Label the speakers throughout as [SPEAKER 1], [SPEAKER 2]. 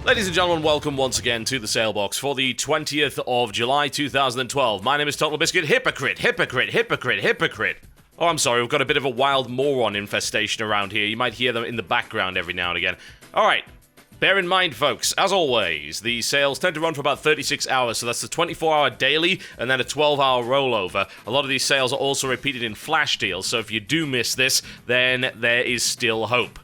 [SPEAKER 1] Ladies and gentlemen, welcome once again to the Salebox for the 20th of July 2012. My name is TotalBiscuit. Hypocrite. Oh, I'm sorry, we've got a bit of a wild moron infestation around here. You might hear them in the background every now and again. Alright, bear in mind, folks, as always, the sales tend to run for about 36 hours, so that's the 24-hour daily and then a 12-hour rollover. A lot of these sales are also repeated in flash deals, so if you do miss this, then there is still hope.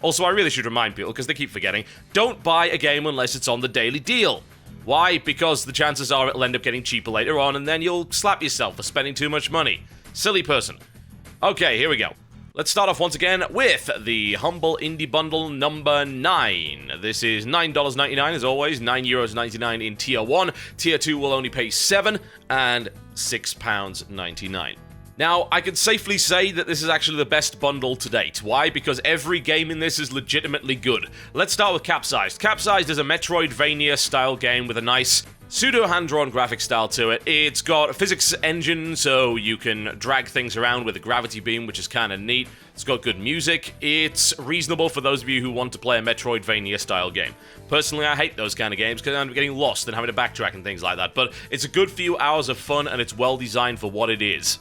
[SPEAKER 1] Also, I really should remind people, because they keep forgetting, don't buy a game unless it's on the daily deal. Why? Because the chances are it'll end up getting cheaper later on, and then you'll slap yourself for spending too much money. Silly person. Okay, here we go. Let's start off once again with the Humble Indie Bundle number 9. This is $9.99 as always, €9.99 in Tier 1. Tier 2 will only pay $7 and £6.99. Now, I can safely say that this is actually the best bundle to date. Why? Because every game in this is legitimately good. Let's start with Capsized. Capsized is a Metroidvania-style game with a nice pseudo-hand-drawn graphic style to it. It's got a physics engine, so you can drag things around with a gravity beam, which is kind of neat. It's got good music. It's reasonable for those of you who want to play a Metroidvania-style game. Personally, I hate those kind of games because I'm getting lost and having to backtrack and things like that, but it's a good few hours of fun, and it's well-designed for what it is.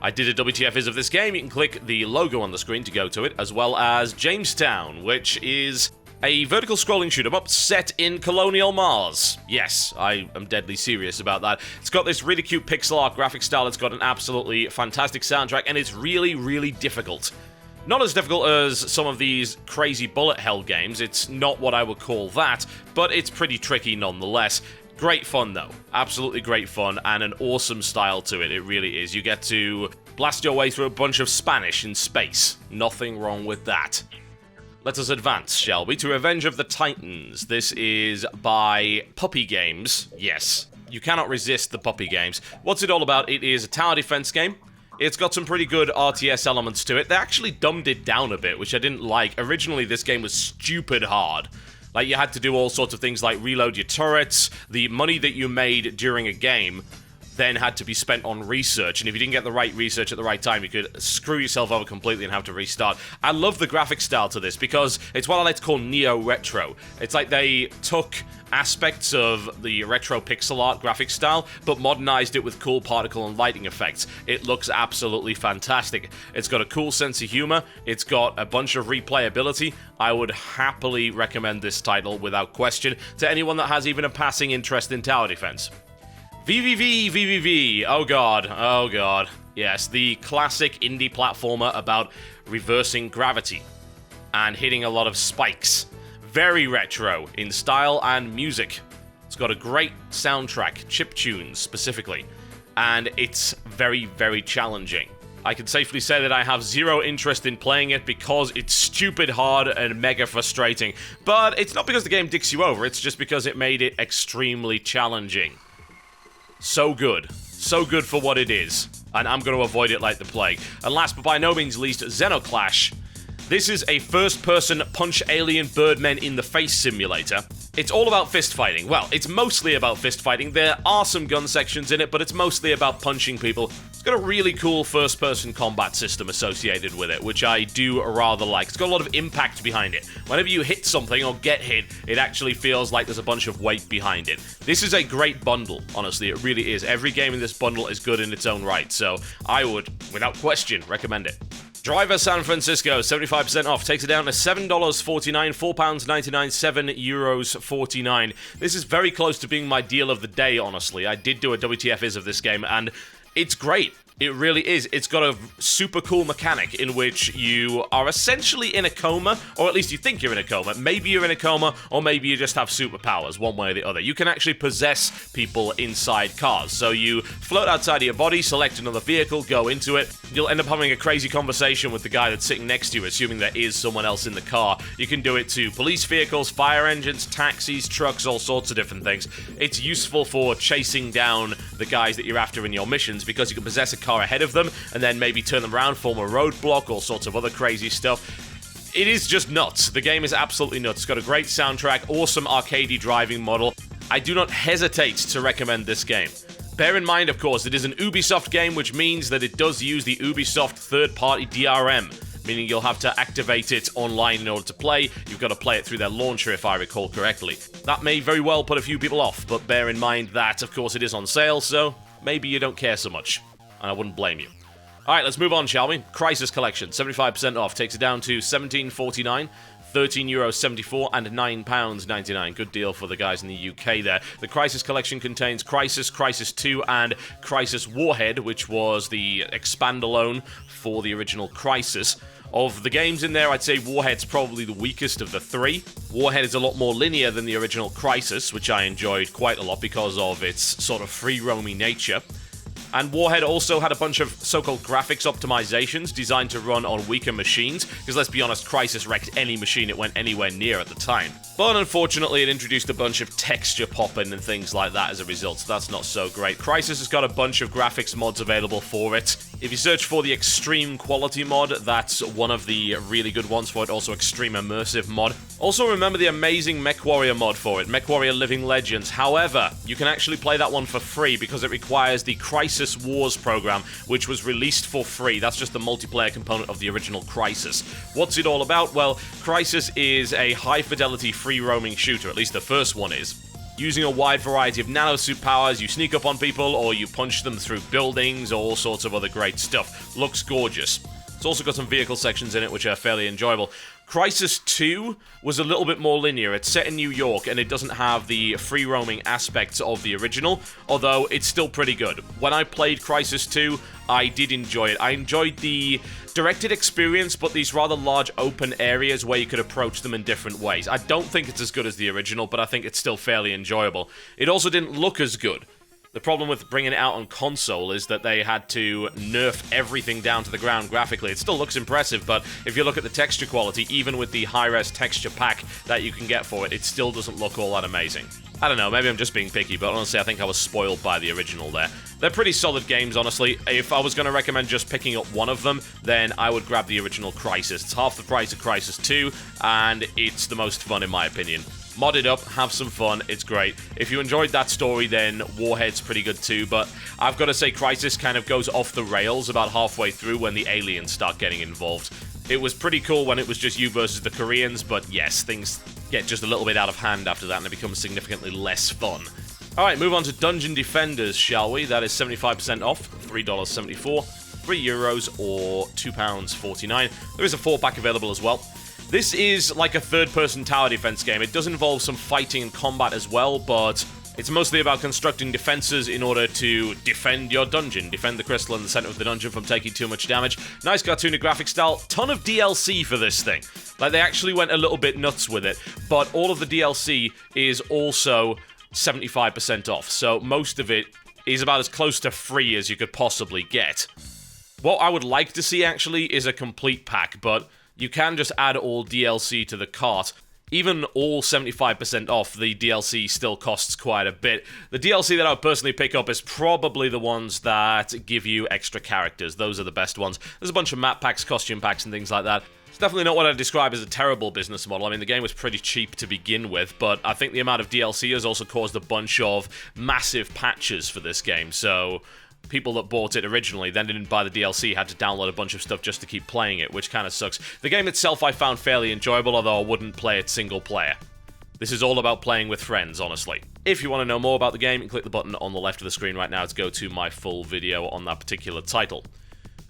[SPEAKER 1] I did a WTF is of this game. You can click the logo on the screen to go to it, as well as Jamestown, which is a vertical scrolling shoot-'em-up set in colonial Mars. Yes, I am deadly serious about that. It's got this really cute pixel art graphic style, it's got an absolutely fantastic soundtrack, and it's really, really difficult. Not as difficult as some of these crazy bullet hell games, it's not what I would call that, but it's pretty tricky nonetheless. Great fun, though. Absolutely great fun, and an awesome style to it. It really is. You get to blast your way through a bunch of Spanish in space. Nothing wrong with that. Let us advance, shall we, to Revenge of the Titans. This is by Puppy Games. Yes, you cannot resist the Puppy Games. What's it all about? It is a tower defense game. It's got some pretty good RTS elements to it. They actually dumbed it down a bit, which I didn't like. Originally, this game was stupid hard. Like, you had to do all sorts of things like reload your turrets. The money that you made during a game then had to be spent on research, and if you didn't get the right research at the right time, you could screw yourself over completely and have to restart. I love the graphic style to this, because it's what I like to call neo-retro. It's like they took aspects of the retro pixel art graphic style, but modernized it with cool particle and lighting effects. It looks absolutely fantastic. It's got a cool sense of humor. It's got a bunch of replayability. I would happily recommend this title without question to anyone that has even a passing interest in tower defense. VVV, oh god. Yes, the classic indie platformer about reversing gravity and hitting a lot of spikes. Very retro in style and music. It's got a great soundtrack, chiptunes specifically, and it's very, very challenging. I can safely say that I have zero interest in playing it because it's stupid hard and mega frustrating. But it's not because the game dicks you over, it's just because it made it extremely challenging. So good for what it is, and I'm going to avoid it like the plague. And last but by no means least, Xenoclash. This is a first-person punch alien birdmen in the face simulator. It's all about fist fighting. Well, it's mostly about fist fighting. There are some gun sections in it, but it's mostly about punching people. It's got a really cool first-person combat system associated with it, which I do rather like. It's got a lot of impact behind it. Whenever you hit something or get hit, it actually feels like there's a bunch of weight behind it. This is a great bundle, honestly. It really is. Every game in this bundle is good in its own right, so I would, without question, recommend it. Driver San Francisco, 75% off, takes it down to $7.49, £4.99, €7.49. This is very close to being my deal of the day, honestly. I did do a WTF is of this game, and it's great. It really is. It's got a super cool mechanic in which you are essentially in a coma, or at least you think you're in a coma. Maybe you're in a coma, or maybe you just have superpowers, one way or the other. You can actually possess people inside cars. So you float outside of your body, select another vehicle, go into it. You'll end up having a crazy conversation with the guy that's sitting next to you, assuming there is someone else in the car. You can do it to police vehicles, fire engines, taxis, trucks, all sorts of different things. It's useful for chasing down the guys that you're after in your missions, because you can possess a car ahead of them and then maybe turn them around, form a roadblock, all sorts of other crazy stuff. It is just nuts. The game is absolutely nuts. It's got a great soundtrack, awesome arcadey driving model. I do not hesitate to recommend this game. Bear in mind, of course, it is an Ubisoft game, which means that it does use the Ubisoft third-party DRM. meaning you'll have to activate it online in order to play. You've got to play it through their launcher, if I recall correctly. That may very well put a few people off, but bear in mind that, of course, it is on sale, so maybe you don't care so much, and I wouldn't blame you. Alright, let's move on, shall we? Crysis Collection, 75% off, takes it down to €17.49, €13.74, and £9.99. Good deal for the guys in the UK there. The Crysis Collection contains Crysis, Crysis 2, and Crysis Warhead, which was the expand-alone for the original Crysis. Of the games in there, I'd say Warhead's probably the weakest of the three. Warhead is a lot more linear than the original Crysis, which I enjoyed quite a lot because of its sort of free-roaming nature. And Warhead also had a bunch of so-called graphics optimizations designed to run on weaker machines, because let's be honest, Crysis wrecked any machine it went anywhere near at the time. But unfortunately, it introduced a bunch of texture popping and things like that as a result, so that's not so great. Crysis has got a bunch of graphics mods available for it. If you search for the Extreme Quality mod, that's one of the really good ones for it, also Extreme Immersive mod. Also remember the amazing MechWarrior mod for it, MechWarrior Living Legends. However, you can actually play that one for free because it requires the Crysis Wars program, which was released for free. That's just the multiplayer component of the original Crysis. What's it all about? Well, Crysis is a high-fidelity free-roaming shooter, at least the first one is. Using a wide variety of nanosuit powers, you sneak up on people, or you punch them through buildings, or all sorts of other great stuff. Looks gorgeous. It's also got some vehicle sections in it, which are fairly enjoyable. Crysis 2 was a little bit more linear. It's set in New York, and it doesn't have the free-roaming aspects of the original, although it's still pretty good. When I played Crysis 2, I did enjoy it. I enjoyed the directed experience, but these rather large open areas where you could approach them in different ways. I don't think it's as good as the original, but I think it's still fairly enjoyable. It also didn't look as good. The problem with bringing it out on console is that they had to nerf everything down to the ground graphically. It still looks impressive, but if you look at the texture quality, even with the high-res texture pack that you can get for it, it still doesn't look all that amazing. I don't know, maybe I'm just being picky, but honestly, I think I was spoiled by the original there. They're pretty solid games, honestly. If I was going to recommend just picking up one of them, then I would grab the original Crysis. It's half the price of Crysis 2, and it's the most fun in my opinion. Mod it up, have some fun, it's great. If you enjoyed that story, then Warhead's pretty good too, but I've got to say Crysis kind of goes off the rails about halfway through when the aliens start getting involved. It was pretty cool when it was just you versus the Koreans, but yes, things get just a little bit out of hand after that and it becomes significantly less fun. Alright, move on to Dungeon Defenders, shall we? That is 75% off, $3.74, €3 or £2.49. There is a 4-pack available as well. This is like a third-person tower defense game. It does involve some fighting and combat as well, but it's mostly about constructing defenses in order to defend your dungeon. Defend the crystal in the center of the dungeon from taking too much damage. Nice cartoony graphic style. Ton of DLC for this thing. Like, they actually went a little bit nuts with it, but all of the DLC is also 75% off, so most of it is about as close to free as you could possibly get. What I would like to see, actually, is a complete pack, but you can just add all DLC to the cart. Even all 75% off, the DLC still costs quite a bit. The DLC that I would personally pick up is probably the ones that give you extra characters. Those are the best ones. There's a bunch of map packs, costume packs, and things like that. It's definitely not what I'd describe as a terrible business model. I mean, the game was pretty cheap to begin with, but I think the amount of DLC has also caused a bunch of massive patches for this game, so people that bought it originally then didn't buy the DLC, had to download a bunch of stuff just to keep playing it, which kind of sucks. The game itself I found fairly enjoyable, although I wouldn't play it single player. This is all about playing with friends, honestly. If you want to know more about the game, you can click the button on the left of the screen right now to go to my full video on that particular title.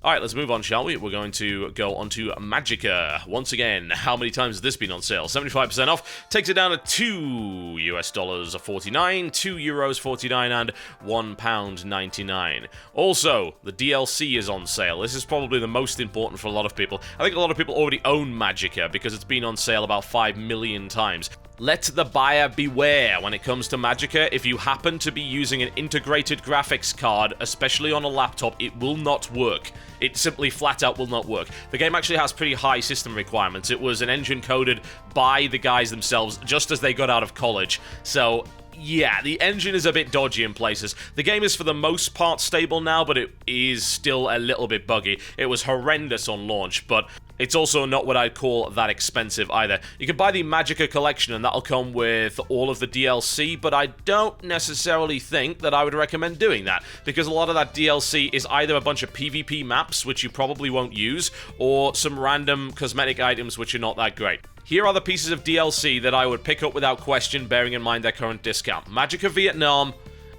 [SPEAKER 1] Alright, let's move on, shall we? We're going to go on to Magicka. Once again, how many times has this been on sale? 75% off, takes it down to $2.49, €2.49, and £1.99. Also, the DLC is on sale. This is probably the most important for a lot of people. I think a lot of people already own Magicka because it's been on sale about 5 million times. Let the buyer beware when it comes to Magicka. If you happen to be using an integrated graphics card, especially on a laptop, it will not work. It simply flat out will not work. The game actually has pretty high system requirements. It was an engine coded by the guys themselves just as they got out of college. So yeah, the engine is a bit dodgy in places. The game is for the most part stable now, but it is still a little bit buggy. It was horrendous on launch, but It's also not what I'd call that expensive either. You can buy the Magicka Collection and that'll come with all of the DLC, but I don't necessarily think that I would recommend doing that, because a lot of that DLC is either a bunch of PvP maps, which you probably won't use, or some random cosmetic items which are not that great. Here are the pieces of DLC that I would pick up without question, bearing in mind their current discount. Magicka Vietnam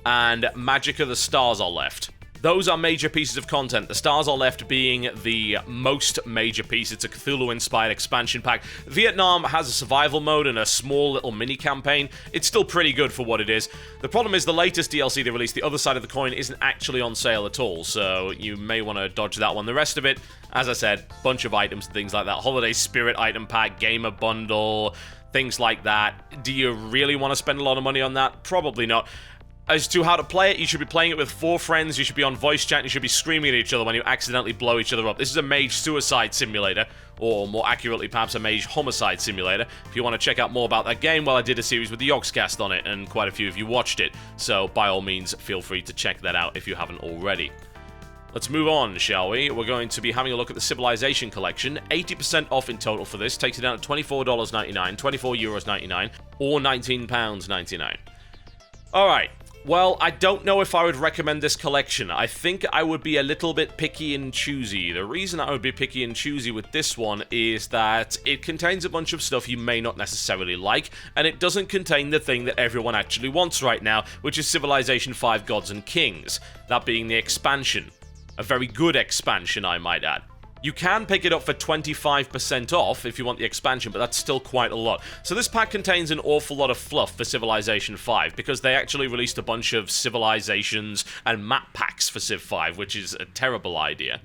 [SPEAKER 1] and Magicka The Stars Are Left. Those are major pieces of content, the Stars Are Left being the most major piece. It's a Cthulhu-inspired expansion pack. Vietnam has a survival mode and a small little mini-campaign. It's still pretty good for what it is. The problem is the latest DLC they released, the other side of the coin, isn't actually on sale at all, so you may want to dodge that one. The rest of it, as I said, bunch of items and things like that. Holiday Spirit item pack, gamer bundle, things like that. Do you really want to spend a lot of money on that? Probably not. As to how to play it, you should be playing it with 4 friends, you should be on voice chat, and you should be screaming at each other when you accidentally blow each other up. This is a mage suicide simulator, or more accurately perhaps a mage homicide simulator. If you want to check out more about that game, well, I did a series with the Yogscast on it, and quite a few of you watched it, so by all means feel free to check that out if you haven't already. Let's move on, shall we? We're going to be having a look at the Civilization Collection. 80% off in total for this, takes it down to $24.99, €24.99, or £19.99. Alright. Well, I don't know if I would recommend this collection. I think I would be a little bit picky and choosy. The reason I would be picky and choosy with this one is that it contains a bunch of stuff you may not necessarily like, and it doesn't contain the thing that everyone actually wants right now, which is Civilization 5 Gods and Kings. That being the expansion. A very good expansion, I might add. You can pick it up for 25% off if you want the expansion, but that's still quite a lot. So this pack contains an awful lot of fluff for Civilization 5, because they actually released a bunch of civilizations and map packs for Civ 5, which is a terrible idea.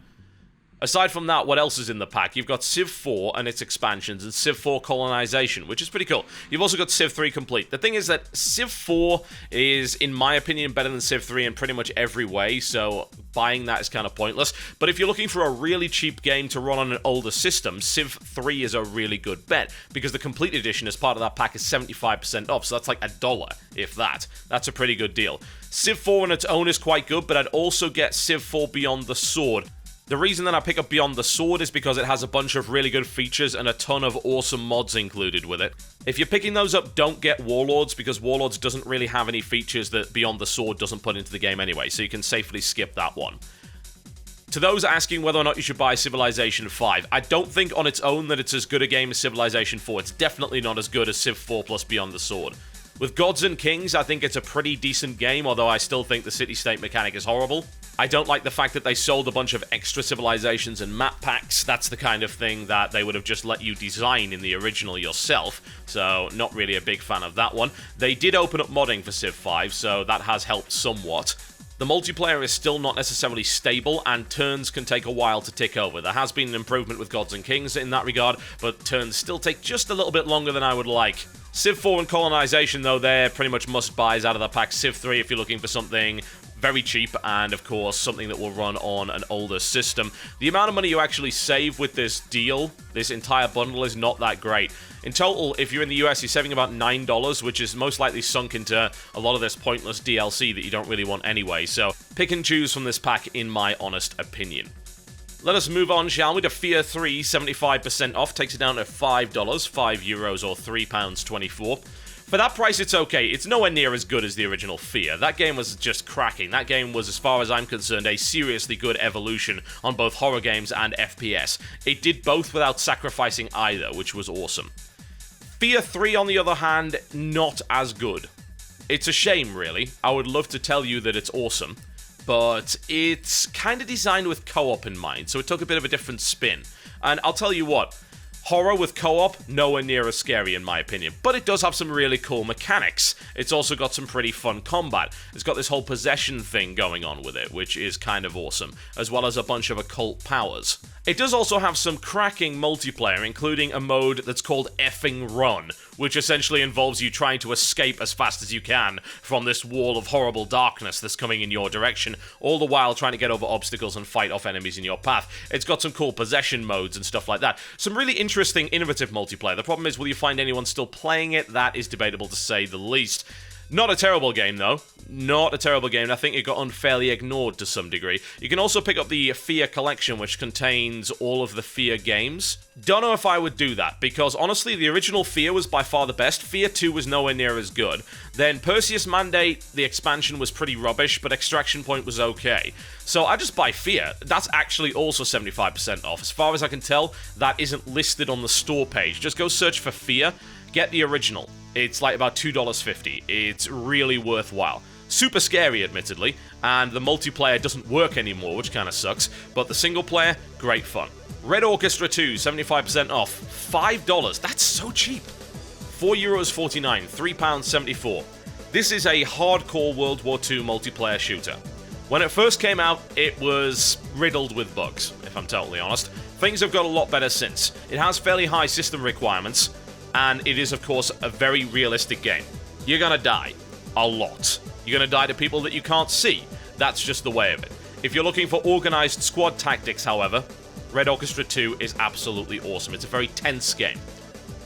[SPEAKER 1] Aside from that, what else is in the pack? You've got Civ 4 and its expansions, and Civ 4 Colonization, which is pretty cool. You've also got Civ 3 Complete. The thing is that Civ 4 is, in my opinion, better than Civ 3 in pretty much every way, so buying that is kind of pointless. But if you're looking for a really cheap game to run on an older system, Civ 3 is a really good bet, because the Complete Edition as part of that pack is 75% off, so that's like $1, if that. That's a pretty good deal. Civ 4 on its own is quite good, but I'd also get Civ 4 Beyond the Sword. The reason that I pick up Beyond the Sword is because it has a bunch of really good features and a ton of awesome mods included with it. If you're picking those up, don't get Warlords, because Warlords doesn't really have any features that Beyond the Sword doesn't put into the game anyway, so you can safely skip that one. To those asking whether or not you should buy Civilization 5, I don't think on its own that it's as good a game as Civilization 4. It's definitely not as good as Civ 4 plus Beyond the Sword. With Gods and Kings, I think it's a pretty decent game, although I still think the city-state mechanic is horrible. I don't like the fact that they sold a bunch of extra civilizations and map packs. That's the kind of thing that they would have just let you design in the original yourself, so not really a big fan of that one. They did open up modding for Civ 5, so that has helped somewhat. The multiplayer is still not necessarily stable, and turns can take a while to tick over. There has been an improvement with Gods and Kings in that regard, but turns still take just a little bit longer than I would like. Civ 4 and Colonization, though, they're pretty much must-buys out of the pack. Civ 3 if you're looking for something very cheap, and of course something that will run on an older system. The amount of money you actually save with this deal, this entire bundle, is not that great. In total, if you're in the US, you're saving about $9, which is most likely sunk into a lot of this pointless DLC that you don't really want anyway, so pick and choose from this pack in my honest opinion. Let us move on, shall we, to Fear 3, 75% off, takes it down to $5, €5 or £3.24. For that price, it's okay. It's nowhere near as good as the original Fear. That game was just cracking. That game was, as far as I'm concerned, a seriously good evolution on both horror games and FPS. It did both without sacrificing either, which was awesome. Fear 3, on the other hand, not as good. It's a shame, really. I would love to tell you that it's awesome, but it's kind of designed with co-op in mind, so it took a bit of a different spin. And I'll tell you what, horror with co-op, nowhere near as scary in my opinion, but it does have some really cool mechanics. It's also got some pretty fun combat. It's got this whole possession thing going on with it, which is kind of awesome, as well as a bunch of occult powers. It does also have some cracking multiplayer, including a mode that's called Effing Run, which essentially involves you trying to escape as fast as you can from this wall of horrible darkness that's coming in your direction, all the while trying to get over obstacles and fight off enemies in your path. It's got some cool possession modes and stuff like that. Some really interesting, innovative multiplayer. The problem is, will you find anyone still playing it? That is debatable to say the least. Not a terrible game, though. Not a terrible game. I think it got unfairly ignored to some degree. You can also pick up the Fear Collection, which contains all of the Fear games. Don't know if I would do that, because honestly, the original Fear was by far the best. Fear 2 was nowhere near as good. Then Perseus Mandate, the expansion was pretty rubbish, but Extraction Point was okay. So I just buy Fear. That's actually also 75% off. As far as I can tell, that isn't listed on the store page. Just go search for Fear, get the original. It's like about $2.50. It's really worthwhile. Super scary, admittedly, and the multiplayer doesn't work anymore, which kind of sucks, but the single player, great fun. Red Orchestra 2, 75% off, $5. That's so cheap. €4.49, £3.74. This is a hardcore World War II multiplayer shooter. When it first came out, it was riddled with bugs, if I'm totally honest. Things have got a lot better since. It has fairly high system requirements, and it is, of course, a very realistic game. You're gonna die. A lot. You're gonna die to people that you can't see. That's just the way of it. If you're looking for organized squad tactics, however, Red Orchestra 2 is absolutely awesome. It's a very tense game.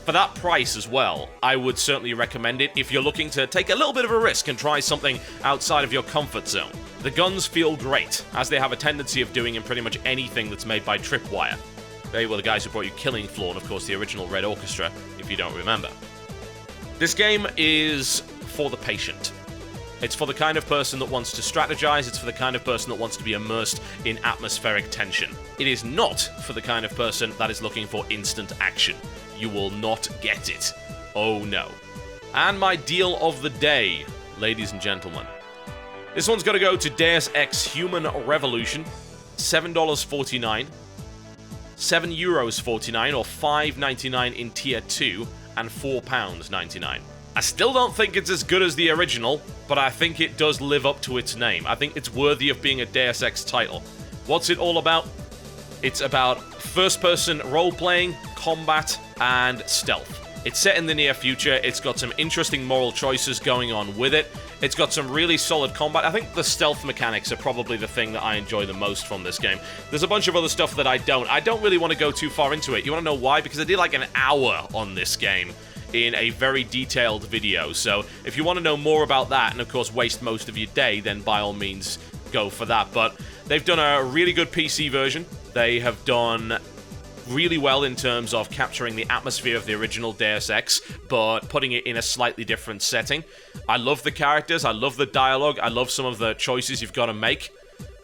[SPEAKER 1] For that price as well, I would certainly recommend it if you're looking to take a little bit of a risk and try something outside of your comfort zone. The guns feel great, as they have a tendency of doing in pretty much anything that's made by Tripwire. They were the guys who brought you Killing Floor and, of course, the original Red Orchestra, if you don't remember. This game is for the patient. It's for the kind of person that wants to strategize, it's for the kind of person that wants to be immersed in atmospheric tension. It is not for the kind of person that is looking for instant action. You will not get it. Oh no. And my deal of the day, ladies and gentlemen. This one's gotta go to Deus Ex Human Revolution, $7.49, €7.49 or $5.99 in Tier 2, and £4.99. I still don't think it's as good as the original, but I think it does live up to its name. I think it's worthy of being a Deus Ex title. What's it all about? It's about first-person role-playing, combat, and stealth. It's set in the near future, it's got some interesting moral choices going on with it, it's got some really solid combat. I think the stealth mechanics are probably the thing that I enjoy the most from this game. There's a bunch of other stuff that I don't really want to go too far into it. You want to know why? Because I did like an hour on this game in a very detailed video, so if you want to know more about that, and of course waste most of your day, then by all means go for that. But they've done a really good PC version. They have done really well in terms of capturing the atmosphere of the original Deus Ex, but putting it in a slightly different setting. I love the characters, I love the dialogue, I love some of the choices you've got to make.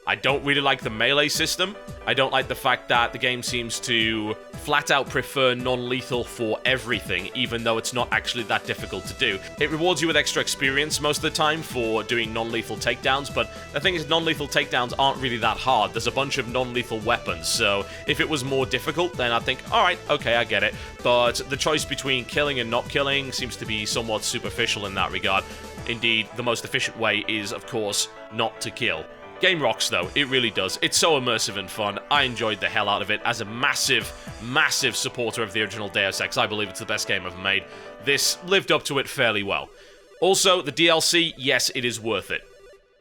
[SPEAKER 1] I don't really like the melee system. I don't like the fact that the game seems to flat out prefer non-lethal for everything, even though it's not actually that difficult to do. It rewards you with extra experience most of the time for doing non-lethal takedowns, but the thing is, non-lethal takedowns aren't really that hard. There's a bunch of non-lethal weapons, so if it was more difficult, then I'd think, alright, okay, I get it. But the choice between killing and not killing seems to be somewhat superficial in that regard. Indeed, the most efficient way is, of course, not to kill. Game rocks, though. It really does. It's so immersive and fun. I enjoyed the hell out of it. As a massive, massive supporter of the original Deus Ex, I believe it's the best game ever made. This lived up to it fairly well. Also, the DLC, yes, it is worth it.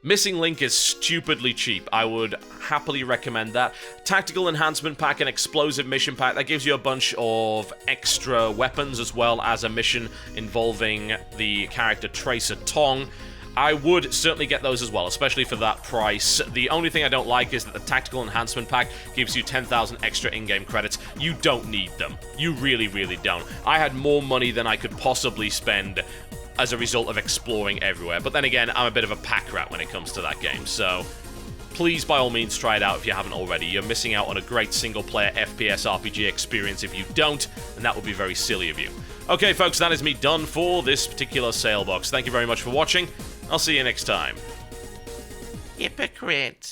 [SPEAKER 1] Missing Link is stupidly cheap. I would happily recommend that. Tactical Enhancement Pack and Explosive Mission Pack, that gives you a bunch of extra weapons as well as a mission involving the character Tracer Tong. I would certainly get those as well, especially for that price. The only thing I don't like is that the Tactical Enhancement Pack gives you 10,000 extra in-game credits. You don't need them. You really, really don't. I had more money than I could possibly spend as a result of exploring everywhere. But then again, I'm a bit of a pack rat when it comes to that game, so please, by all means, try it out if you haven't already. You're missing out on a great single-player FPS RPG experience if you don't, and that would be very silly of you. Okay, folks, that is me done for this particular sale box. Thank you very much for watching. I'll see you next time. Hypocrite.